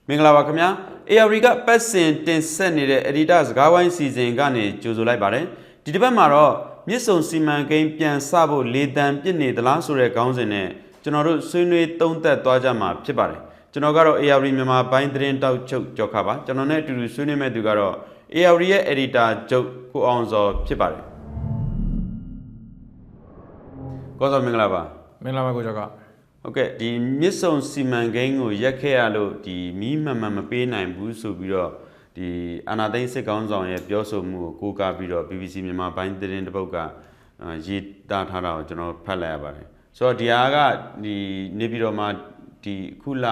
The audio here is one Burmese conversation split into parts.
မင်္ဂလာပါခင်ဗျာ ARD ကပတ်စဉ်တင်ဆက်နေတဲ့ Editor စကားဝိုင်းစီစဉ်ကနေကြိုဆိုလိုက်ပါတယ်ဒီတစ်ပတ်မှာတော့မြစ်ဆုံစီမံကိန်းပြန်စဖို့လေတံပြစ်နေသလားဆိုတဲ့ခေါင်းစဉ်နဲ့ကျွန်တော်တို့ဆွေးနွေးသုံးသပ်သွားကြမှာဖြစ်ပါတယ်ကျွန်တော်ကတော့ ARD မြန်မာပိုင်းသတင်းတောက်ချုပ်ကြောက်ခါပါကျွန်တော်နဲ့အတူတူဆွေးနွေးမဲ့သူကတော့ ARD ရဲ့ Editor ချုပ်ကိုအောင်စောဖြစ်ပါတယ်ကိုစောမင်္ဂလာပါမင်္ဂလာပါကိုကျော်ကဟုတ်ကဲ့ဒီမြစ်ဆုံစီမံကိန်းကိုရက်ခဲ့ရလို့ဒီမီးမှန်မှန်မပေးနိုင်ဘူးဆိုပြီးတော့ဒီအာနာသိန်းစစ်ကောင်းဆောင်ရဲ့ပြောဆိုမှုကိုကိုးကားပြီးတော့ BBC မြန်မာပိုင်းသတင်းတစ်ပုဒ်ကရေးသားထားတာကိုကျွန်တော်ဖတ်လိုက်ရပါတယ်ဆိုတော့ဒီဟာကဒီနေပြည်တော်မှာဒီခုလ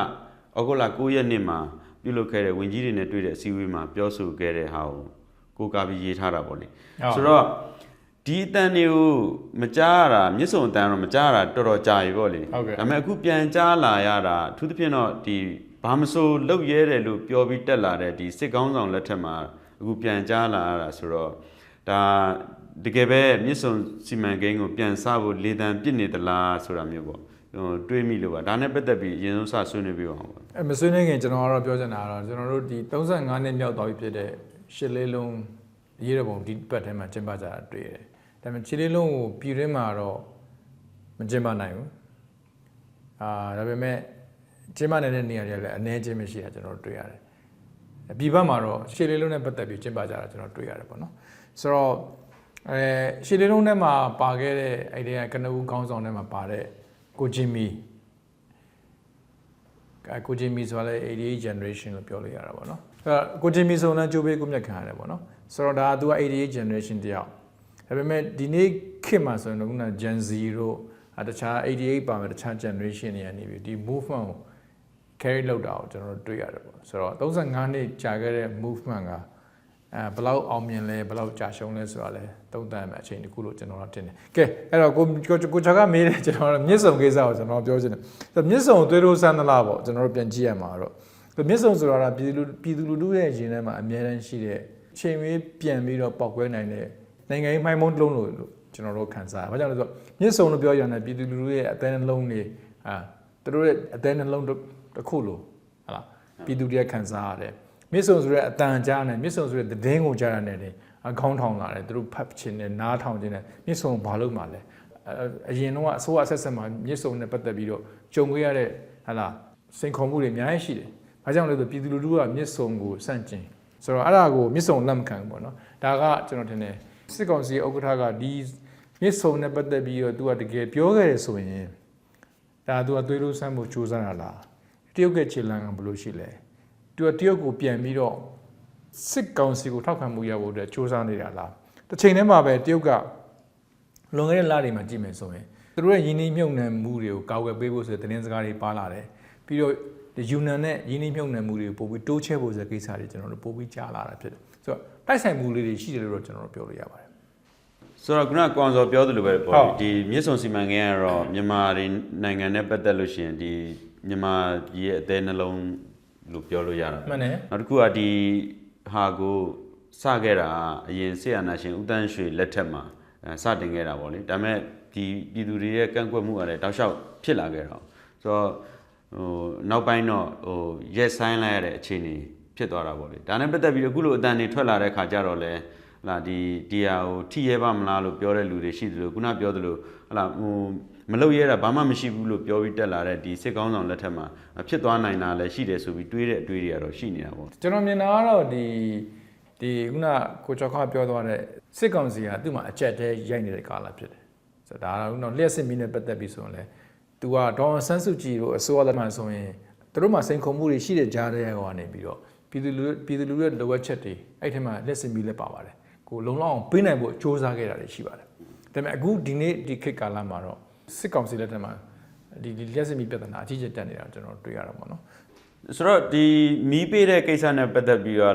ဩဂုတ်လ9ရက်နေ့မှာပြုလုပ်ခဲ့တဲ့ဝင်ကြီးတွေနဲ့တွေ့တဲ့အစည်းအဝေးမှာပြောဆိုခဲ့တဲ့ဟာကိုကိုးကားပြီးရေးထားတာပေါ့လေဆိုတော့ဒီအတန်တွေကိုမကြားရတာမြစ်ဆုံအတန်တော့မကြားရတာတော်တော်ကြာပြီပေါ့လေဒါပေမဲ့အခုပြန်ကြားလာရတာအထူးသဖြင့်တော့ဒီဘာမဆိုလုတ်ရဲတယ်လို့ပြောပြီးတက်လာတဲ့ဒီစစ်ကောင်းဆောင်လက်ထက်မှာအခုပြန်ကြားလာရတာဆိုတော့ဒါတကယ်ပဲမြစ်ဆုံစီမံကိန်းကိုပြန်စဖို့လေတံပြစ်နေသလားဆိုတာမျိုးပေါ့တွေးမိလို့ပါဒါနဲ့ပတ်သက်ပြီးအရင်ဆုံးစဆွေးနွေးပြအောင်ပေါ့မဆွေးနွေးခင်ကျွန်တော်ကတော့ပြောချင်တာကတော့ကျွန်တော်တို့ဒီ35နှစ်မြောက်သွားပြီဖြစ်တဲ့ရှစ်လေးလုံးရေးရပုံဒီပတ်ထဲမှာကျင်းပကြတာတွေ့ရတယ်ဒါပေမဲ့ခြေလေးလုံးကိုပြည်တွင်းမှာတော့မကျင်းပနိုင်ဘူးဒါပေမဲ့ကျင်းပနေတဲ့နေရာတွေလည်းအနည်းချင်းမရှိတာကျွန်တော်တို့တွေ့ရတယ်ပြည်ပမှာတော့ခြေလေးလုံးနဲ့ပတ်သက်ပြီးကျင်းပကြတာကျွန်တော်တွေ့ရတယ်ပေါ့နော်ဆိုတော့ခြေလေးလုံးထဲမှာပါခဲ့တဲ့အဲ့ဒီကနဦးခေါင်းဆောင်ထဲမှာပါတဲ့ကိုဂျင်မီဆိုလဲ88 generation လို့ပြောလို့ရတာပေါ့နော်ကိုဂျင်မီဆိုတော့ကြိုးပေးကိုမြတ်ခံရတယ်ပေါ့နော်ဆိုတော့ဒါကသူက88 generation တယောက်ဒါပေမဲ့ဒီနေ့ခေတ်မှာဆိုရင်တော့ခုန Gen Z တို့တခြား88ပါမယ်တခြား generation တွေကနေပြီးဒီ movement ကို carry လုပ်တာကိုကျွန်တော်တို့တွေ့ရတယ်ပေါ့ဆိုတော့35နှစ်ကြာခဲ့တဲ့ movement ကဘယ်လောက်အောင်မြင်လဲဘယ်လောက်ကြာရှုံးလဲဆိုတာလဲသုံးသပ်မယ်အချိန်တစ်ခုလို့ကျွန်တော်တို့တင်တယ်ကဲအဲ့တော့ကိုချာကမေးတယ်ကျွန်တော်တို့မြစ်ဆုံကိစ္စကိုကျွန်တော်ပြောချင်တယ်မြစ်ဆုံသွေးထိုးဆန်းသလားပေါ့ကျွန်တော်တို့ပြန်ကြည့်ရမှာတော့မြစ်ဆုံဆိုတာကပြည်သူလူထုရဲ့ရင်ထဲမှာအများတန်းရှိတဲ့ချိန်ဝေးပြန်ပြီးတော့ပောက်ကွဲနိုင်တဲ့နိုင်ငံရေးမှိုင်းမုံလုံးလို့ကျွန်တော်တို့ခံစားရဘာကြောင့်လဲဆိုတော့မြစ်ဆုံလို့ပြောရတယ်ပြည်သူလူထုရဲ့အသေးနှလုံးတွေသူတို့ရဲ့အသေးနှလုံးတစ်ခုလို့ဟာလားပြည်သူတွေကခံစားရတယ်မြစ်ဆုံဆိုတဲ့အတန်ကြားနဲ့မြစ်ဆုံဆိုတဲ့သတင်းကိုကြားရတယ်လေအကောင်းထောင်လာတယ်သူတို့ဖတ်ချင်တယ်နားထောင်ချင်တယ်မြစ်ဆုံဘာလို့မှလဲအရင်တော့အစိုးရဆက်ဆက်မှာမြစ်ဆုံနဲ့ပတ်သက်ပြီးတော့ကြုံခဲ့ရတဲ့ဟာလားစိန်ခေါ်မှုတွေအများကြီးရှိတယ်ဘာကြောင့်လဲဆိုပြည်သူလူထုကမြစ်ဆုံကိုစန့်ကျင်ဆိုတော့အဲ့ဒါကိုမြစ်ဆုံလက်မခံဘူးပေါ့နော်ဒါကကျွန်တော်ထင်တယ်စစ်ကောင်စီဥက္ကဋ္ဌကဒီမြစ်ဆုံနဲ့ပတ်သက်ပြီးတော့သူကတကယ်ပြောခဲ့တယ်ဆိုရင်ဒါသူကသွေးလို့ဆန်းဖို့ကြိုးစားတာလားတရုတ်ကခြေလမ်းကဘယ်လိုရှိလဲသူကတရုတ်ကိုပြန်ပြီးတော့စစ်ကောင်စီကိုထောက်ခံမှုရဖို့အတွက်ကြိုးစားနေတာလားတစ်ချိန်တည်းမှာပဲတရုတ်ကလွန်ခဲ့တဲ့လတွေမှာကြည့်မယ်ဆိုရင်သူတို့ရဲ့ယင်းနှိမ့်မြုပ်နှံမှုတွေကိုကာကွယ်ပေးဖို့ဆိုတဲ့သတင်းစကားတွေပါလာတယ်ပြီးတော့ယူနန်နဲ့ယင်းနှိမ့်မြုပ်နှံမှုတွေကိုပို့ပြီးတိုးချဲ့ဖို့ဆိုတဲ့ကိစ္စတွေကျွန်တော်တို့ပို့ပြီးကြားလာတာဖြစ်တယ်ဆိုတော့တိုက်ဆိုင်မှုလေးတွေရှိတယ်လို့တော့ကျွန်တော်တို့ပြောလို့ရပါတယ်ဆိုတော့ခုနကွန်စော်ပြောသလိုပဲပေါ့ဒီမြစ်ဆုံစီမံကိန်းကတော့မြန်မာနိုင်ငံနဲ့ပတ်သက်လို့ရှိရင်ဒီမြန်မာပြည်ရဲ့အသေးနှလုံးလို့ပြောလို့ရတာမှန်တယ်နောက်တစ်ခုကဒီဟာကိုစခဲ့တာအရင်ဆေးအာနာရှင်ဦးတန်းရွှေလက်ထက်မှာစတင်ခဲ့တာပေါ့လေဒါပေမဲ့ဒီပြည်သူတွေရဲ့ကန့်ကွက်မှုကလည်းတောက်လျှောက်ဖြစ်လာခဲ့တာဆိုတော့နောက်ပိုင်းတော့ရက်ဆိုင်လိုက်ရတဲ့အခြေအနေဖြစ်သွားတာပေါ့လေဒါနဲ့ပတ်သက်ပြီးအခုလိုအတန်တွေထွက်လာတဲ့ခါကျတော့လဲဟလာဒီဟာကိုထိရဲပါမလားလို့ပြောတဲ့လူတွေရှိသလိုခုနပြောသလိုဟလာမလုပ်ရတာဘာမှမရှိဘူးလို့ပြောပြီးတက်လာတဲ့ဒီစစ်ကောင်းဆောင်လက်ထက်မှာဖြစ်သွားနိုင်တာလည်းရှိတယ်ဆိုပြီးတွေးတဲ့အတွေးတွေကတော့ရှိနေတာပေါ့ကျွန်တော်မြင်တာကတော့ဒီခုနကိုကျော်ခါပြောသွားတဲ့စစ်ကောင်စီကသူ့မှာအကြက်တဲရိုက်နေတဲ့ကာလဖြစ်တယ်ဆိုတော့ဒါကတော့လျှက်စစ်မီးနဲ့ပတ်သက်ပြီးဆိုရင်လေသူကဒေါ်ဆန်းစုကြည်တို့အစိုးရလက်မှဆိုရင်သူတို့မှာစိန်ခုံမှုတွေရှိတဲ့ကြားတဲ့ဟိုကနေပြီးတော့ပြည်သူလူရဲ့လိုအပ်ချက်တွေအဲ့ထဲမှာလျှက်စစ်မီးလည်းပါပါတယ်ကိုလုံလောက်အောင်ပေးနိုင်ဖို့စ조사ခဲ့တာတွေရှိပါတယ်ဒါပေမဲ့အခုဒီနေ့ဒီခေတ်ကာလမှာတော့စစ်ကောင်စီလက်ထက်မှာဒီလျှက်စစ်မီးပြဿနာအကြီးကျယ်တက်နေတာကျွန်တော်တွေ့ရတာပေါ့နော်ဆိုတော့ဒီမီးပေးတဲ့ကိစ္စနဲ့ပတ်သက်ပြီးတော့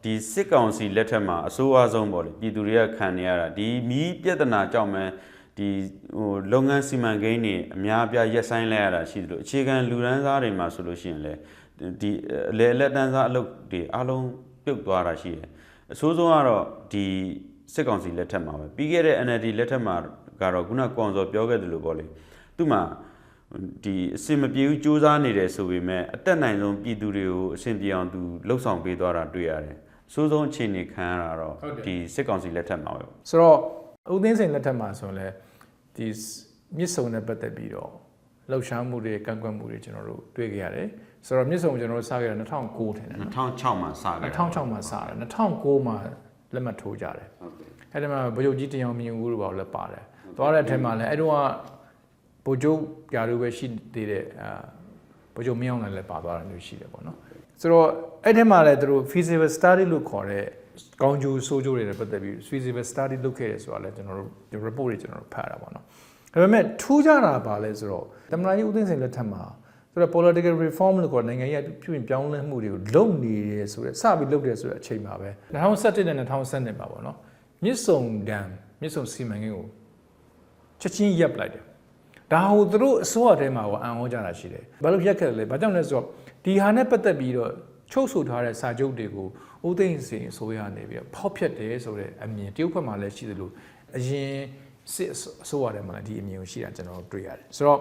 ဒီစစ်ကောင်စီလက်ထက်မှာအဆိုးအဆုံးပေါ့လေပြည်သူတွေကခံနေရတာဒီမီးပြဿနာကြောင့်မှဒီလုပ်ငန်းစီမံကိန်းတွေအများအပြားရက်ဆိုင်လိုက်ရတာရှိသလိုအခြေခံလူရန်စားတွေမှာဆိုလို့ရှိရင်လေဒီအလေလက်တန်းစားအလုပ်တွေအားလုံးပြုတ်သွားတာရှိတယ်အဆိုးဆုံးကတော့ဒီစစ်ကောင်စီလက်ထက်မှာပဲပြီးခဲ့တဲ့ NLD လက်ထက်မှာကတော့ခုနကွန်စော်ပြောခဲ့သလိုပေါ့လေသူ့မှာ ဒီအစင်မပြေဘူးစူးစမ်းနေတယ်ဆိုပေမဲ့အတက်နိုင်ဆုံးပြည်သူတွေကိုအဆင်ပြေအောင်သူလှုပ်ဆောင်ပေးသွားတာတွေ့ရတယ်။စိုးဆုံးအခြေအနေခံရတာတော့ဒီစစ်ကောင်စီလက်ထက်မှာပဲ။ဆိုတော့ဦးသိန်းစိန်လက်ထက်မှာဆိုရင်လည်းဒီမြစ်ဆုံနဲ့ပတ်သက်ပြီးတော့လှုပ်ရှားမှုတွေကန့်ကွက်မှုတွေကျွန်တော်တို့တွေ့ခဲ့ရတယ်။ဆိုတော့မြစ်ဆုံကျွန်တော်တို့စခဲ့တာ2009ထင်တယ်နော်2006မှာစခဲ့တာ2006မှာစတယ်2009မှာလက်မှတ်ထိုးကြတယ်။ဟုတ်ကဲ့။အဲ့ဒီမှာဗိုလ်ချုပ်ကြီးတင်အောင်မြင့်ဦးတို့ဘာလို့လဲပါတယ်။သွားတဲ့အထက်မှာလည်းအဲ့တော့ဗိုလ်ချုပ်ပြာတို့ပဲရှိသေးတဲ့ဗိုလ်ချုပ်မင်းအောင်လည်းပါသွားတာမျိုးရှိတယ်ပေါ့နော်။ဆိုတော့အဲ့ဒီမှာလည်းသူတို့ feasible study လို့ခေါ်တဲ့ကောင်းကျိုးဆိုးကျိုးတွေနဲ့ပတ်သက်ပြီး feasible study လုပ်ခဲ့တယ်ဆိုတာလည်းကျွန်တော်တို့ report တွေကျွန်တော်တို့ဖတ်တာပေါ့နော်။ဒါပေမဲ့ထူးခြားတာပါလဲဆိုတော့သမ္မတကြီးဦးသိန်းစိန်လက်ထက်မှာဆိုတော့ political reform လို့ခေါ်နိုင်ငံရေးပြုပြင်ပြောင်းလဲမှုတွေကိုလုပ်နေတယ်ဆိုတော့စပြီးလုပ်တယ်ဆိုတဲ့အချိန်မှာပဲ2017နဲ့2012ပါပေါ့နော်။မြစ်ဆုံဒမ်မြစ်ဆုံစီမံကိန်းကိုချက်ချင်းရပ်ပလိုက်တယ်။ဒါဟိုသူတို့အစိုးရထဲမှာအံ့ဩကြတာရှိတယ်။ဘာလို့ရက်ခဲ့လဲ။ဘာကြောင့်လဲဆိုတော့ဒီဟာနဲ့ပတ်သက်ပြီးတော့ချုပ်ဆိုထားတဲ့စာချုပ်တွေကိုဦးသိန်းစိန်အစိုးရနေပြီးဖောက်ဖျက်တယ်ဆိုတဲ့အမြင်တရုတ်ဘက်မှာလည်းရှိသလိုအရင်စစ်အစိုးရထဲမှာလည်းဒီအမြင်ကိုရှိတာကျွန်တော်တွေ့ရတယ်။ဆိုတော့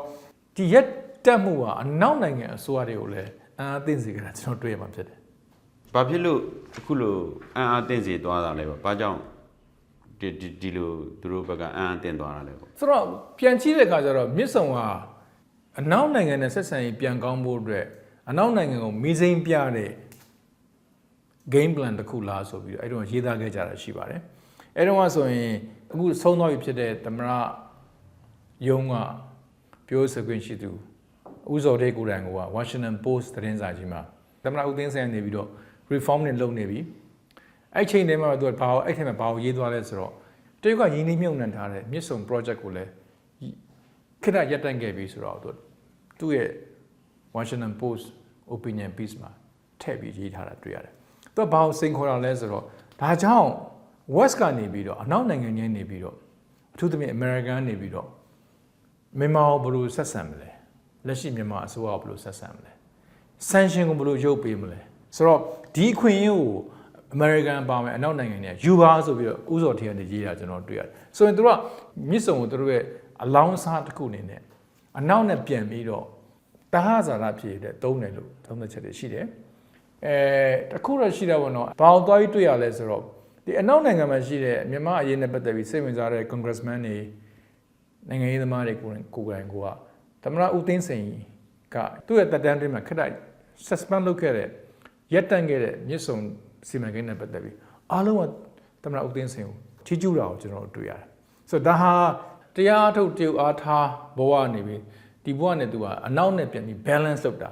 ဒီရက်တက်မှုကအနောက်နိုင်ငံအစိုးရတွေကိုလည်းအံ့အားသင့်စေကြတာကျွန်တော်တွေ့ရမှာဖြစ်တယ်။ဘာဖြစ်လို့အခုလိုအံ့အားသင့်စေသွားတာလဲပေါ့။ဘာကြောင့်ဒီလိုသူတို့ဘက်ကအံ့အားသင့်သွားတာလဲပေါ့။ဆိုတော့ပြန်ကြည့်တဲ့အခါကျတော့မြစ်ဆုံကအနောက်နိုင်ငံနဲ့ဆက်ဆံရေးပြန်ကောင်းဖို့အတွက်အနောက်နိုင်ငံကိုမီးစိမ်းပြတဲ့ game plan တစ်ခုလားဆိုပြီးတော့အဲ့တော့ရေးသားခဲ့ကြတာရှိပါတယ်။အဲ့တော့ဆိုရင်အခုဆုံးသွားပြီဖြစ်တဲ့သမ္မတယုံကပြောစခွင့်ရှိသူဦးစောတဲ့ကိုယ်တိုင်က Washington Post သတင်းစာကြီးမှာသမ္မတဦးသိန်းစိန်နေပြီးတော့ reform တွေလုပ်နေပြီ။အဲ့ချိန်တည်းမှာသူကဘာအဲ့ချိန်မှာဘာကိုရေးသွားလဲဆိုတော့တရုတ်ကရင်းနှီးမြှုပ်နှံထားတဲ့မြစ်ဆုံ project ကိုလည်းခဏရပ်တန့်ခဲ့ပြီဆိုတော့သူ့ရဲ့ Washington Post opinion piece မှာထည့်ပြီးရေးထားတာတွေ့ရတယ်။သူကဘာကိုစိန်ခေါ်တာလဲဆိုတော့ဒါကြောင့် West ကနေပြီးတော့အနောက်နိုင်ငံတွေနေပြီးတော့အထူးသဖြင့် American နေပြီးတော့မြန်မာကိုဘယ်လိုဆက်ဆံမလဲလက်ရှိမြန်မာအစိုးရကိုဘယ်လိုဆက်ဆံမလဲ sanction ကိုဘယ်လိုရုပ်ပေးမလဲဆိုတော့ဒီအခွင့်အရေးကို American ပါမယ်အနောက်နိုင်ငံတွေကယူပါဆိုပြီးတော့ဥစော်ထည့်ရနေရေးတာကျွန်တော်တွေ့ရတယ်။ဆိုရင်သူတို့ကမြစ်ဆုံကိုသူတို့ရဲ့အလောင်းစားတစ်ခုအနေနဲ့အနောက်နဲ့ပြန်ပြီးတော့တဟဇာရဖြစ်တဲ့သုံးတယ်လို့သုံးသက်ချက်တွေရှိတယ်။တခုတော့ရှိတာပေါ့နော်။ဘာလို့သွားပြီးတွေ့ရလဲဆိုတော့ဒီအနောက်နိုင်ငံမှာရှိတဲ့မြန်မာအရေးနဲ့ပတ်သက်ပြီးစိတ်ဝင်စားတဲ့ congressman တွေနိုင်ငံရေးသမားတွေကိုယ်တိုင်ကသမ္မတဦးသိန်းစိန်ကသူ့ရဲ့တပ်တန်းတွင်းမှာခက်တိုက် suspend လုပ်ခဲ့တဲ့ရပ်တန့်ခဲ့တဲ့မြစ်ဆုံစီမံကိန်းနဲ့ပတ်သက်ပြီးအားလုံးကသမ္မတဦးသိန်းစိန်ကိုချီးကျူးတာကိုကျွန်တော်တွေ့ရတယ်။ဆိုတော့ဒါဟာတရားအထုတ်တရုတ်အားထားဘဝနေပြီးဒီဘဝနဲ့သူကအနောက်နဲ့ပြန်ပြီး balance လုပ်တာ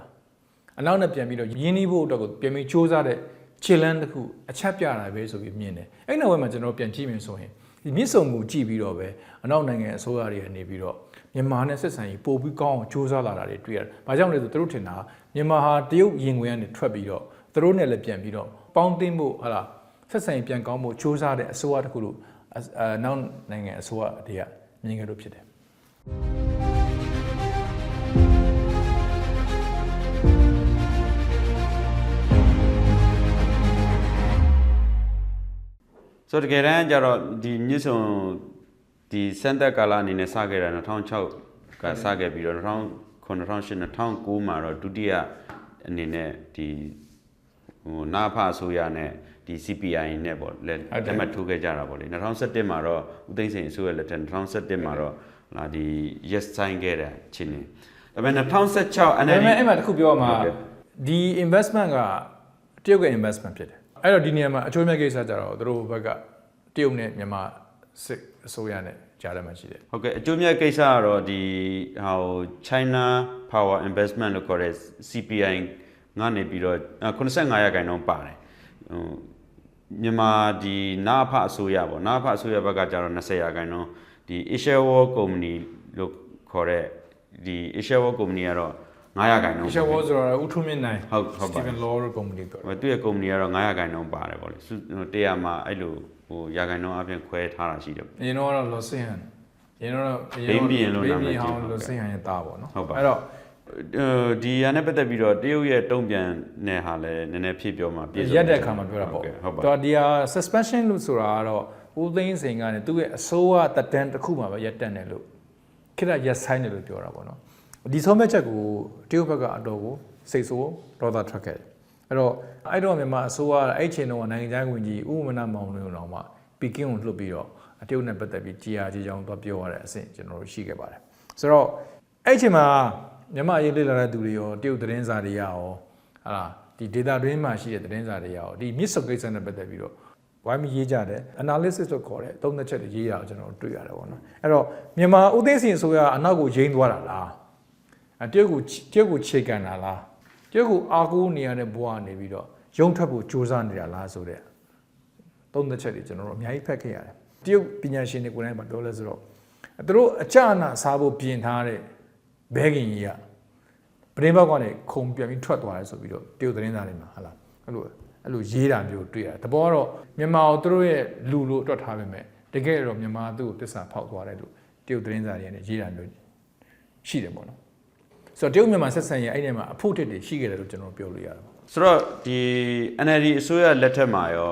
အနောက်နဲ့ပြန်ပြီးတော့ရင်းနှီးဖို့အတွက်ကိုပြန်ပြီးစ조사တဲ့ခြေလမ်းတစ်ခုအချက်ပြတာပဲဆိုပြီးမြင်တယ်။အဲ့နောက်ဝဲမှာကျွန်တော်ပြန်ကြည့်မြင်ဆိုရင်ဒီမြစ်ဆုံကိုကြည့်ပြီးတော့ပဲအနောက်နိုင်ငံအစိုးရတွေကနေပြီးတော့မြန်မာနဲ့ဆက်ဆံရေးပို့ပြီးကောင်းအောင်စ조사လာတာတွေတွေ့ရတယ်။ဘာကြောင့်လဲဆိုသူတို့ထင်တာမြန်မာဟာတရုတ်ရင်ဝင်ကနေထွက်ပြီးတော့သူတို့နဲ့လည်းပြန်ပြီးတော့ပေါင်းသိမ်းဖို့ဟာလားဆက်ဆံရေးပြန်ကောင်းဖို့စ조사တဲ့အစိုးရတစ်ခုလို့နောက်နိုင်ငံအစိုးရတွေကမြင်ကြလို့ဖြစ်တယ်ဆိုတော့တကယ်တမ်းကျတော့ဒီမြစ်ဆုံဒီစံတက်ကာလအနေနဲ့စခဲ့တာ2006ကစခဲ့ပြီးတော့2009 2008 2009မှာတော့ဒုတိယအနေနဲ့ဒီနာဖအစိုးရနဲ့ဒီ CPI နဲ့ပေါ့လက်မှတ်ထိုးခဲ့ကြတာပေါ့လေ2017မှာတော့ဦးသိန်းစိန်အစိုးရလက်ထက်2017မှာတော့လာဒီ yes sign ခဲ့တဲ့ချင်းနေဒါပေမဲ့2016NLD အဲ့မှာတခုပြောမှာဒီ investment ကတရုတ်ရဲ့ investment ဖြစ်တယ်အဲ့တော့ဒီနေရာမှာအချိုးမဲ့ကိစ္စကြတော့သူတို့ဘက်ကတရုတ်နဲ့မြန်မာစစ်အစိုးရနဲ့ကြားထဲမှာရှိတယ်ဟုတ်ကဲ့အကျိုးမြတ်ကိစ္စကတော့ဒီဟို China Power Investment လို့ခေါ်တဲ့ CPI ငါနေပြီးတော့85%ပါတယ်ဟိုမြန်မာဒီနာဖအစိုးရပေါ့နာဖအစိုးရဘက်ကကျတော့20%ဒီ Asia World Company လို့ခေါ်တဲ့ဒီ Asia World Company ကတော့9%Asia World ဆိုတော့ဦးထွန်းမြင့်နိုင်ဟုတ်Stephen Law Company တော့သူ့ရဲ့ company ကတော့9%ပါတယ်ပေါ့လေ100မှာအဲ့လိုဟိုရာခိုင်နှုန်းအပြင်ခွဲထားတာရှိတယ်အရင်တော့ Losian အရင်တော့ဘိန်းပြင်လို့နာမည်ကြီး Losian ရဲ့တာပေါ့နော်အဲ့တော့ဒီဟာနဲ့ပတ်သက်ပြီးတော့တရုတ်ရဲ့တုံ့ပြန်တဲ့ဟာလည်းနည်းနည်းဖြည့်ပြောမှာပြည့်စုံရက်တဲ့အခါမှာပြောတာပေါ့တော့ဒီဟာ suspension လို့ဆိုတာကတော့ဦးသိန်းစိန်ကနေသူ့ရဲ့အစိုးရတက်တန်းတစ်ခုမှပဲရက်တက်တယ်လို့ခိတရက်ဆိုင်တယ်လို့ပြောတာပေါ့နော် ဒီဆုံးမဲ့ချက်ကိုတရုတ်ဘက်ကအတော်ကိုစိတ်ဆိုးဒေါသထွက်ခဲ့တယ်အဲ့တော့မြန်မာအစိုးရအဲ့ချိန်တော့နိုင်ငံခြားဝင်ကြီးဥပမာမောင်လွင်တော်မှာပီကင်းကိုလွှတ်ပြီးတော့တရုတ်နဲ့ပတ်သက်ပြီးကြီးကြောင်တော့ပြောရတဲ့အဆင့်ကျွန်တော်တို့ရှိခဲ့ပါတယ်ဆိုတော့အဲ့ချိန်မှာမြန်မာအရေးလေ့လာတဲ့သူတွေရောတရုတ်သတင်းစာတွေရောဟာလားဒီ data တွင်းမှာရှိတဲ့သတင်းစာတွေရောဒီမြစ်စုံကိစ္စနဲ့ပတ်သက်ပြီးတော့ဝိုင်းပြီးရေးကြတယ် analysis လို့ခေါ်တဲ့သုံးသက်ချက်တွေရေးတာကိုကျွန်တော်တွေ့ရတယ်ပေါ့နော်အဲ့တော့မြန်မာဦးသိန်းစိန်အစိုးရအနောက်ကိုယိမ်းသွားတာလားတရုတ်ကိုခြေကန်တာလားတရုတ်ကိုအားကိုးနေရတဲ့ဘဝကနေပြီးတော့ရုံထွက်ဖို့ကြိုးစားနေတာလားဆိုတဲ့သုံးသက်ချက်တွေကျွန်တော်တို့အများကြီးဖတ်ခဲ့ရတယ်တရုတ်ပညာရှင်တွေကိုယ်တိုင်ပြောလဲဆိုတော့သူတို့အကြအနာစားဖို့ပြင်ထားတဲ့ဘဲကင်ကြီးကပရင်းဘောက်ကနေခုံပြန်ပြီးထွက်သွားတယ်ဆိုပြီးတော့တရုတ်သတင်းစာတွေမှာဟာလားအဲ့လိုရေးတာမျိုးတွေ့ရတယ်တဘောကတော့မြန်မာကိုသူတို့ရဲ့လူလို့တွက်ထားပေမဲ့တကယ်တော့မြန်မာသူ့ကိုတစ္ဆာဖောက်သွားတယ်လို့တရုတ်သတင်းစာတွေနဲ့ရေးတာမျိုးရှိတယ်ပေါ့နော်ဆိုတော့တရုတ်မြန်မာဆက်ဆံရေးအဲ့ဒီမှာအဖို့တစ်တွေရှိခဲ့တယ်လို့ကျွန်တော်ပြောလို့ရတယ်ဆိုတော့ဒီ NLD အစိုးရလက်ထက်မှာရော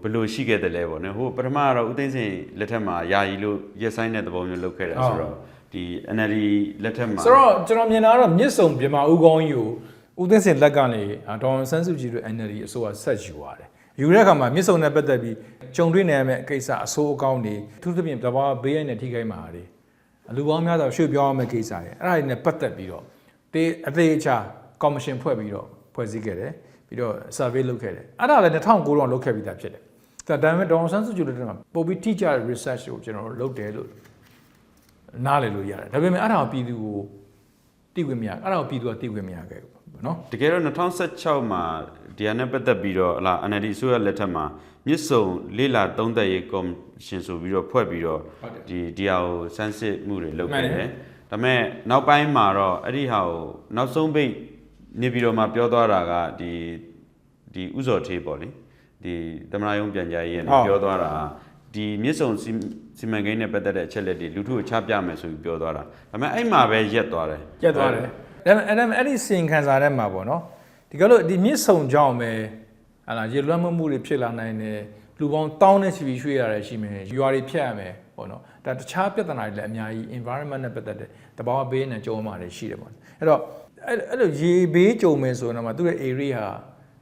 ဘယ်လိုရှိခဲ့တယ်လဲပေါ့နော်ဟိုပထမကတော့ဦးသိန်းစိန်လက်ထက်မှာယာယီလို့ရက်ဆိုင်တဲ့သဘောမျိုးလုပ်ခဲ့တယ်ဆိုတော့ဒီ NLD လက်ထက်မှာဆိုတော့ကျွန်တော်မြင်တာကတော့မြစ်စုံမြန်မာဦးကောင်းကြီးကိုဦးသိန်းစိန်လက်ကနေဒေါ်အောင်ဆန်းစုကြည်တို့ NLD အစိုးရဆက်ယူရတယ်ယူတဲ့အခါမှာမြစ်စုံနဲ့ပတ်သက်ပြီးကြုံတွေ့နေရမယ့်ကိစ္စအဆိုးအကောင်းတွေသူသဖြင့်တဘာဘေးရိုက်နဲ့ထိခိုက်မှာတွေလူပေါင်းများစွာရွှေ့ပြောင်းရမယ့်ကိစ္စတွေအဲ့ဒါတွေနဲ့ပတ်သက်ပြီးတော့အသေးအချာကော်မရှင်ဖွဲ့ပြီးတော့ဖွဲ့စည်းခဲ့တယ်ပြီးတော့ survey လုပ်ခဲ့တယ်အဲ့ဒါလည်း2009တော့လုပ်ခဲ့ပြီးသားဖြစ်တယ်ဒါပေမဲ့ဒေါ်အောင်ဆန်းစုကြည်တို့ကပို့ပြီးတိကျတဲ့ research ကိုကျွန်တော်တို့လုပ်တယ်လို့နားလည်လို့ရတယ်ဒါပေမဲ့အဲ့ဒါကိုပြည်သူကိုသိခွင့်မရအဲ့ဒါကိုပြည်သူကသိခွင့်မရခဲ့ဘူးเนาะတကယ်တော့2016မှာဒီဟာနဲ့ပတ်သက်ပြီးတော့ဟလာ NLD ဆိုရလက်ထက်မှာမြစ်စုံလေးလာသုံးသက်ရေးကော်မရှင်ဆိုပြီးတော့ဖွဲ့ပြီးတော့ဒီဟာကိုစမ်းစစ်မှုတွေလုပ်ခဲ့တယ်ဒါပေမဲ့နောက်ပိုင်းမှာတော့အဲ့ဒီဟာကိုနောက်ဆုံးပိတ်နေပြီးတော့မှပြောသွားတာကဒီဥစော်ထေးပေါ့လေဒီသမနာယုံပြန်ကြားရေးနဲ့ပြောသွားတာဒီမြစ်စုံစီမံကိန်းနဲ့ပတ်သက်တဲ့အချက်လက်တွေလူထုကိုချပြမယ်ဆိုပြီးပြောသွားတာဒါပေမဲ့အဲ့မှာပဲရက်သွားတယ်ဒါပေမဲ့အဲ့ဒီစင်ခံစားထဲမှာပေါ့နော်ဒီကလို့ဒီမြစ်စုံကြောင့်ပဲဟာလာရေလွှမ်းမှုတွေဖြစ်လာနိုင်တယ်လူပေါင်းတောင်းနဲ့ချီပြီးရွှေ့ရတယ်ရှိမယ်ရွာတွေဖြတ်ရမယ်ပေါ့နော်ဒါတခြားပြဿနာတွေလည်းအများကြီး environment နဲ့ပတ်သက်တဲ့တဘာဝဘေးနဲ့ကြုံမှာတွေရှိတယ်ပေါ့အဲ့တော့အဲ့လိုရေဘေးကြုံမယ်ဆိုတော့မှသူ့ရဲ့ area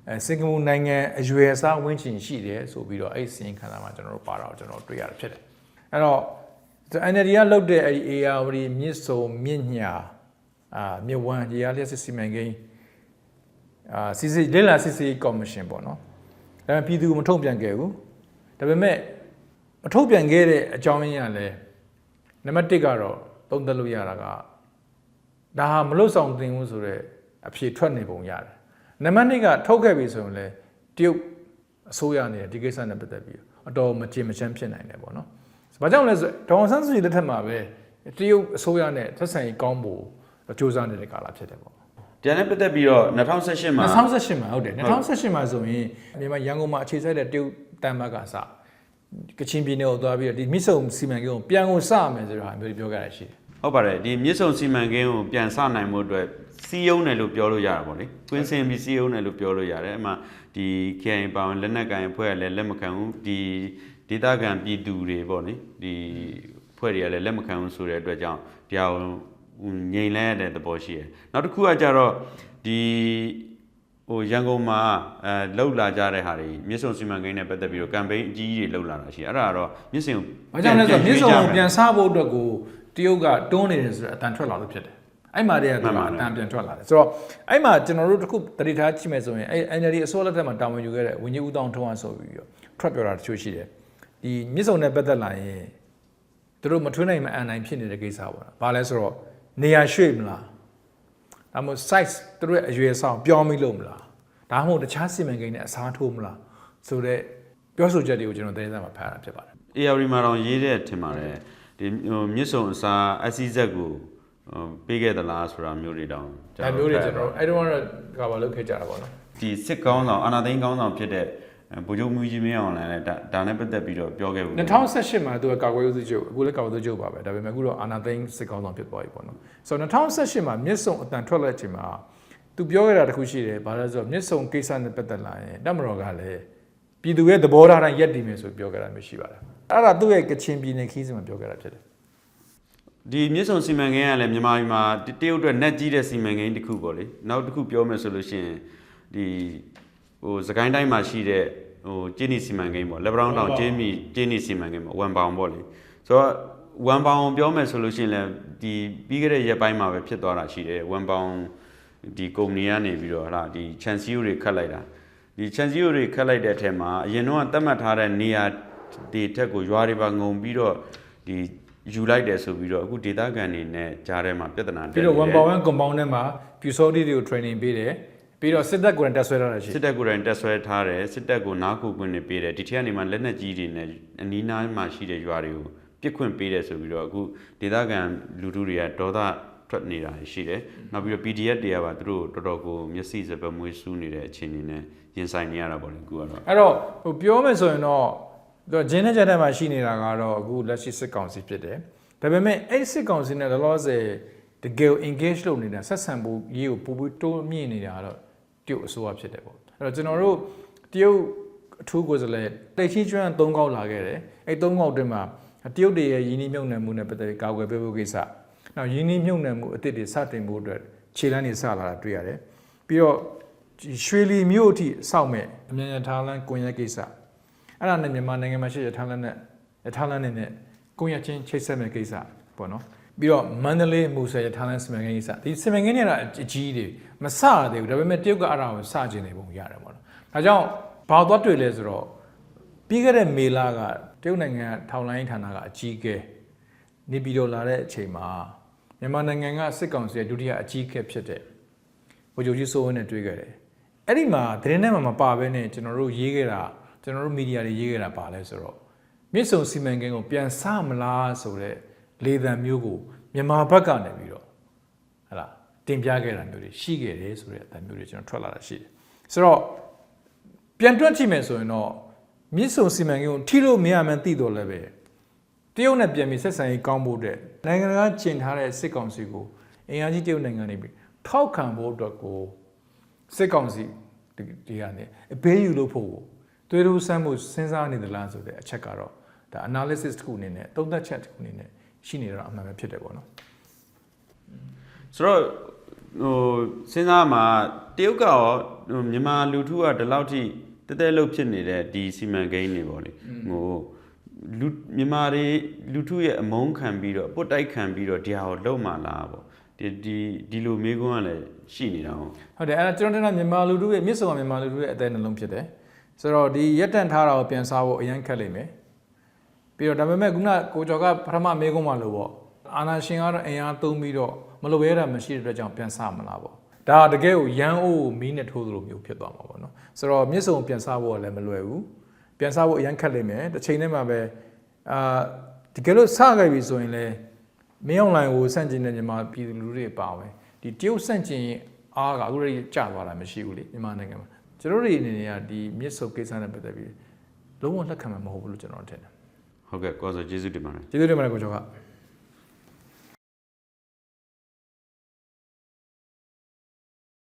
ဟာစင်ကာပူနိုင်ငံအရွယ်အစားဝန်းကျင်ရှိတယ်ဆိုပြီးတော့အဲ့စင်ခံစားမှာကျွန်တော်တို့ပါတော့ကျွန်တော်တွေ့ရတယ်ဖြစ်တယ်အဲ့တော့ NLD ကလုပ်တဲ့အဲ့ဒီ AR မြစ်စုံမြစ်ညာမြစ်ဝမ်းရေအားလျှက်စစ်စီမံကိန်းစစ်ကော်မရှင်ပေါ့နော်ဒါပေမဲ့ပြည်သူမထုတ်ပြန်ခဲ့ဘူးဒါပေမဲ့မထုတ်ပြန်ခဲ့တဲ့အကြောင်းရင်းကလည်းနံပါတ်1ကတော့သုံးသပ်လို့ရတာကဒါဟာမလွတ်ဆောင်သင်ဘူးဆိုတော့အဖြေထွက်နေပုံရတယ်နံပါတ်2ကထုတ်ခဲ့ပြီဆိုရင်လည်းတရုတ်အစိုးရနဲ့ဒီကိစ္စနဲ့ပတ်သက်ပြီးအတော်မကြေမချမ်းဖြစ်နိုင်တယ်ပေါ့နော်ဘာကြောင့်လဲဆိုဒေါ်အောင်ဆန်းစုကြည်လက်ထက်မှာပဲတရုတ်အစိုးရနဲ့ဆက်ဆံရေးကောင်းဖို့စ조사နေတဲ့ကာလဖြစ်တယ်ပေါ့ဒီနဲ့ပတ်သက်ပြီးတော့2018မှာဟုတ်တယ်2018မှာဆိုရင်မြန်မာရန်ကုန်မှာအခြေစိုက်တဲ့တရုတ်တန်မတ်ကအစကချင်ပြည်နယ်ကိုသွားပြီးတော့ဒီမြစ်ဆုံစီမံကိန်းကိုပြန်ကိုစမယ်ဆိုတော့အမျိုးပြောကြရရှိတယ်ဟုတ်ပါတယ်ဒီမြစ်ဆုံစီမံကိန်းကိုပြန်စနိုင်မှုအတွက်စီးယုံတယ်လို့ပြောလို့ရတာပေါ့လေကွင်းစင်ပြီးစီးယုံတယ်လို့ပြောလို့ရတယ်အမှဒီ KIA ပါဝင်လက်နက်ကိုင်အဖွဲ့ကလည်းလက်မခံဘူးဒီဒေသခံပြည်သူတွေပေါ့လေဒီအဖွဲ့တွေကလည်းလက်မခံဘူးဆိုတဲ့အတွက်ကြောင့်ဒီဟာငြိမ်လဲတဲ့သဘောရှိတယ်နောက်တစ်ခုကကြတော့ဒီရန်ကုန်မှာလှုပ်လာကြတဲ့ဟာတွေမြစ်ဆုံစီမံကိန်းနဲ့ပတ်သက်ပြီးတော့ကမ်ပိန်းအကြီးကြီးတွေလှုပ်လာတာရှိတယ်အဲ့ဒါကတော့မြစ်ဆုံဘာကြောင့်လဲဆိုတော့မြစ်ဆုံကိုပြန်ဆဖို့အတွက်ကိုတရုတ်ကတွန်းနေတယ်ဆိုတော့အတန်ထွက်လာလို့ဖြစ်တယ်အဲ့မှာတည်းကအတန်ပြန်ထွက်လာတယ်ဆိုတော့အဲ့မှာကျွန်တော်တို့တခုတတိထားကြည့်မယ်ဆိုရင်အဲ့ NLD အစိုးရလက်ထက်မှာတာဝန်ယူခဲ့တဲ့ဝန်ကြီးဦးတောင်ထွန်းအောင်ဆိုပြီးတော့ထွက်ပြောတာတချို့ရှိတယ်ဒီမြစ်ဆုံနဲ့ပတ်သက်လာရင်တို့မထွေးနိုင်မအန်နိုင်ဖြစ်နေတဲ့ကိစ္စပေါ့။ဘာလဲဆိုတော့နေရာရွှေ့မလားဒါမှမဟုတ် size တို့ရဲ့အရွယ်ဆောင်ပြောင်းပြီးလို့မလားဒါမှမဟုတ်တခြားစီမံကိန်းနဲ့အစားထိုးမလားဆိုတော့ပြောဆိုချက်တွေကိုကျွန်တော်သတင်းစာမှာဖတ်ရတာဖြစ်ပါတယ်။ AR မှာတော့ရေးတဲ့ထင်ပါတယ်ဒီမြစ်ဆုံအစား SCZ ကိုပေးခဲ့သလားဆိုတာမျိုးတွေတောင်ဒါမျိုးတွေကျွန်တော်အဲ့တော့ကဘာလုပ်ခဲ့ကြတာပေါ့နော်ဒီစစ်ကောင်းဆောင်အာဏာသိမ်းကောင်းဆောင်ဖြစ်တဲ့ဗိုလ်ချုပ်မူကြီးမင်းအောင်လှိုင်လည်းဒါနဲ့ပတ်သက်ပြီးတော့ပြောခဲ့ဘူး2018မှာသူကကာကွယ်ရေးဦးစီးချုပ်အခုလည်းကာကွယ်ရေးဦးစီးချုပ်ပါပဲဒါပေမဲ့အခုတော့အာဏာသိမ်းစစ်ကောင်းဆောင်ဖြစ်သွားပြီပေါ့နော်ဆိုတော့2018မှာမြစ်ဆုံအတန်ထွက်လာချိန်မှာသူပြောခဲ့တာတခုရှိတယ်ဘာလဲဆိုတော့မြစ်ဆုံကိစ္စနဲ့ပတ်သက်လာရင်တပ်မတော်ကလည်းပြည်သူရဲ့သဘောထားတိုင်းရက်တည်မယ်ဆိုပြောခဲ့တာမျိုးရှိပါတယ်အဲ့ဒါသူ့ရဲ့ကချင်ပြည်နယ်ခီးစဉ်မှာပြောခဲ့တာဖြစ်တယ် ဒီမြစ်ဆုံစီမံကိန်းကလည်းမြန်မာပြည်မှာတရုတ်အတွက်netကြီးတဲ့စီမံကိန်းတစ်ခုပေါ့လေနောက်တစ်ခုပြောမယ်ဆိုလို့ရှိရင်ဒီစကိုင်းတိုင်းမှာရှိတဲ့ကျင်းနီစီမံကိန်းပေါ့လက်ပံတောင်ကျင်းနီစီမံကိန်းပေါ့ဝန်ပေါင်ပေါ့လေဆိုတော့ဝန်ပေါင်ပြောမယ်ဆိုလို့ရှိရင်လည်းဒီပြီးခဲ့တဲ့ရက်ပိုင်းမှာပဲဖြစ်သွားတာရှိတယ်ဝန်ပေါင်ဒီကုမ္ပဏီကနေပြီးတော့ဟာဒီ chance တွေခတ်လိုက်တာဒီ chance တွေခတ်လိုက်တဲ့အထက်မှာအရင်တော့သတ်မှတ်ထားတဲ့နေရာဒီထက်ကိုရွာတွေပါငုံပြီးတော့ဒီယူလိုက်တယ်ဆိုပြီးတော့အခုဒေသခံတွေနဲ့ကြားထဲမှာပြဿနာတက်ပြီးတော့ one by one compound ထဲမှာပြူစောတိတွေကို training ပေးတယ်ပြီးတော့စစ်တပ်ကိုယ်တိုင်တက်ဆွဲထားတာရှိစစ်တပ်ကိုယ်တိုင်တက်ဆွဲထားတယ်စစ်တပ်ကိုနားခုခွင့်နေပေးတယ်ဒီထက်ကနေမှလက်နက်ကြီးတွေနဲ့အနီးနားမှာရှိတဲ့ရွာတွေကိုပြစ်ခွင့်ပေးတယ်ဆိုပြီးတော့အခုဒေသခံလူထုတွေကဒေါသထွက်နေတာရှိတယ်နောက်ပြီးတော့ PDF တွေကပါသူတို့တော်တော်ကိုမျက်စိစပမွေးစူးနေတဲ့အခြေအနေနဲ့ရင်ဆိုင်နေရတာပေါ့လေအခုကတော့အဲ့တော့ပြောမယ်ဆိုရင်တော့ဂျင်းနဲ့ဂျက်တဲ့မှာရှိနေတာကတော့အခုလက်ရှိစစ်ကောင်စီဖြစ်တယ်ဒါပေမဲ့အဲ့စစ်ကောင်စီနဲ့လောလောဆယ်တကယ် engage လုပ်နေတာဆက်ဆံဖို့ရေးကိုပို့ပြီးတိုးမြင့်နေတာကတော့တရုတ်အစိုးရဖြစ်တယ်ပေါ့အဲ့တော့ကျွန်တော်တို့တရုတ်အထူးကိုယ်စားလှယ်တိတ်ရှိကျွမ်း3ခေါက်လာခဲ့တယ်အဲ့3ခေါက်တွင်မှာတရုတ်တွေရဲ့ယင်းနှိမ့်မြုံနယ်မှုနဲ့ပတ်သက်ပြီးကာကွယ်ပေးဖို့ကိစ္စနောက်ယင်းနှိမ့်မြုံနယ်မှုအသစ်တွေစတင်ဖို့အတွက်ခြေလှမ်းတွေစလာတာတွေ့ရတယ်ပြီးတော့ရွှေလီမြို့အထိစောက်မဲ့အမြန်ရထားလမ်းကွန်ရက်ကိစ္စအဲ့ဒါနဲ့မြန်မာနိုင်ငံမှာရှိတဲ့ထားလမ်းနဲ့ကွန်ရက်ချင်းချိတ်ဆက်မဲ့ကိစ္စပေါ့နော်ပြီးတော့မန္တလေးမူဆယ်ထားလမ်းစီမံကိန်းကိစ္စဒီစီမံကိန်းတွေကအကြီးတွေမစရသေးဘူးဒါပေမဲ့တရုတ်ကအဲ့ဒါကိုစကျင်နေပုံရတယ်ပေါ့နော်ဒါကြောင့်ဘာသွားတွေ့လဲဆိုတော့ပြီးခဲ့တဲ့မေလကတရုတ်နိုင်ငံထောက်လိုင်းဌာနကအကြီးကဲနေပြည်တော်လာတဲ့အချိန်မှာမြန်မာနိုင်ငံကစစ်ကောင်စီရဲ့ဒုတိယအကြီးကဲဖြစ်တဲ့ဗိုလ်ချုပ်ကြီးစိုးဝင်းနဲ့တွေ့ခဲ့တယ်အဲ့ဒီမှာသတင်းထဲမှာမပါဘဲနဲ့ကျွန်တော်တို့ရေးခဲ့တာကျွန်တော်တို့မီဒီယာတွေရေးခဲ့တာပါလဲဆိုတော့မြစ်ဆုံစီမံကိန်းကိုပြန်စမလားဆိုတဲ့လေသံမျိုးကိုမြန်မာဘက်ကနေပြီးတော့ဟလာတင်ပြခဲ့တာမျိုးတွေရှိခဲ့တယ်ဆိုတဲ့အသံမျိုးတွေကျွန်တော်ထွက်လာတာရှိတယ်ဆိုတော့ပြန်တွက်ကြည့်မယ်ဆိုရင်တော့မြစ်ဆုံစီမံကိန်းကိုထိလို့မရမှန်းသိတော့လည်းပဲတရုတ်နဲ့ပြန်ပြီးဆက်ဆံရေးကောင်းဖို့တဲ့နိုင်ငံကကျင်ထားတဲ့စစ်ကောင်စီကိုအင်အားကြီးတရုတ်နိုင်ငံနေပြီးထောက်ခံဖို့အတွက်ကိုစစ်ကောင်စီဒီကနေအဘေးယူလို့ဖို့သွေးထိုးဆန်းမှုစဉ်းစားနေသလားဆိုတဲ့အချက်ကတော့ဒါ analysis တစ်ခုအနေနဲ့သုံးသပ်ချက်တစ်ခုအနေနဲ့ရှိနေတော့အမှန်ပဲဖြစ်တယ်ပေါ့နော်ဆိုတော့စဉ်းစားမှာတရုတ်ကရောမြန်မာလူထုကဒီလောက်ထိတဲလို့ဖြစ်နေတဲ့ဒီစီမံကိန်းတွေပေါ့လေမြန်မာတွေလူထုရဲ့အမုန်းခံပြီးတော့ပုတ်တိုက်ခံပြီးတော့ဒီဟာကိုလုံမှလာပေါ့ဒီလိုမျိုးကလည်းရှိနေတာဟုတ်တယ်အဲ့ဒါကျွန်တော်တို့မြန်မာလူထုရဲ့မြစ်ဆုံကမြန်မာလူထုရဲ့အသေးနှလုံးဖြစ်တယ်ဆိုတော့ဒီရက်တန့်ထားတာကိုပြန်စားဖို့အရင်ခက်လိမ့်မယ်ပြီးတော့ဒါပေမဲ့ခုနကိုကျော်ကပထမမေးခွန်းမှာလို့ပေါ့အာနာရှင်ကတော့အင်အားသုံးပြီးတော့မလိုရဲတာမရှိတဲ့အတွက်ကြောင့်ပြန်စားမလားပေါ့ဒါတကယ်ကိုရန်အိုးမီးနဲ့ထိုးသလိုမျိုးဖြစ်သွားမှာပေါ့နော်ဆိုတော့မြစ်ဆုံပြန်စားဖို့လည်းမလွယ်ဘူးပြန်စားဖို့အရင်ခက်လိမ့်မယ်တစ်ချိန်တည်းမှာပဲတကယ်လို့စခဲ့ပြီဆိုရင်လည်းမင်းအောင်လိုင်ကိုစန့်ကျင်တဲ့မြန်မာပြည်သူလူထုတွေပါဝင်ဒီတရုတ်စန့်ကျင်အားကအခုတည်းကျသွားတာမရှိဘူးလေမြန်မာနိုင်ငံမှာကျွန်တော်တို့အနေနဲ့ကဒီမြစ်ဆုံကိစ္စနဲ့ပတ်သက်ပြီးလုံးဝလက်ခံမှာမဟုတ်ဘူးလို့ကျွန်တော်ထင်တယ်ဟုတ်ကဲ့ကိုဆိုကျေးဇူးတင်ပါတယ်ကျေးဇူးတင်ပါတယ်ကိုကျော်က